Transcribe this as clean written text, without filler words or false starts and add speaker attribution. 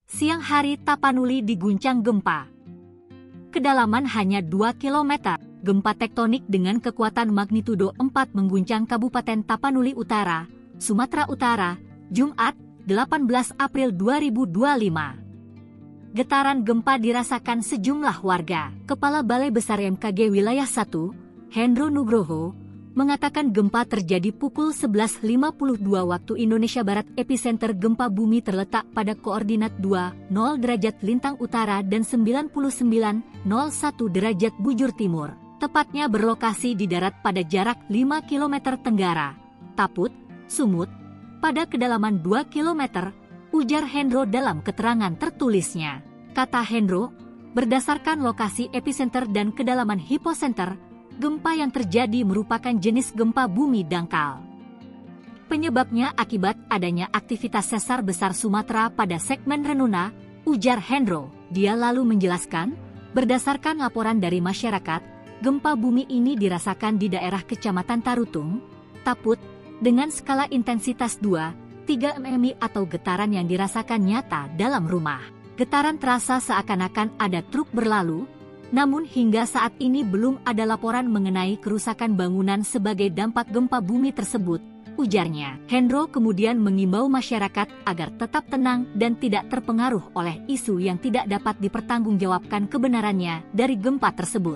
Speaker 1: Siang hari Tapanuli diguncang gempa. Kedalaman hanya 2 km, gempa tektonik dengan kekuatan magnitudo 4 mengguncang Kabupaten Tapanuli Utara, Sumatera Utara, Jumat, 18 April 2025. Getaran gempa dirasakan sejumlah warga. Kepala Balai Besar BMKG Wilayah 1, Hendro Nugroho, mengatakan gempa terjadi pukul 11.52 waktu Indonesia Barat. Epicenter gempa bumi terletak pada koordinat 20 derajat lintang utara dan 99,01 derajat bujur timur. Tepatnya berlokasi di darat pada jarak 5 km tenggara, Taput, Sumut, pada kedalaman 2 km, ujar Hendro dalam keterangan tertulisnya. Kata Hendro, berdasarkan lokasi epicenter dan kedalaman hipocenter, gempa yang terjadi merupakan jenis gempa bumi dangkal. Penyebabnya akibat adanya aktivitas sesar besar Sumatera pada segmen Renuna, ujar Hendro. Dia lalu menjelaskan, berdasarkan laporan dari masyarakat, gempa bumi ini dirasakan di daerah Kecamatan Tarutung, Taput, dengan skala intensitas 2,3 mm atau getaran yang dirasakan nyata dalam rumah. Getaran terasa seakan-akan ada truk berlalu, namun hingga saat ini belum ada laporan mengenai kerusakan bangunan sebagai dampak gempa bumi tersebut, ujarnya. Hendro kemudian mengimbau masyarakat agar tetap tenang dan tidak terpengaruh oleh isu yang tidak dapat dipertanggungjawabkan kebenarannya dari gempa tersebut.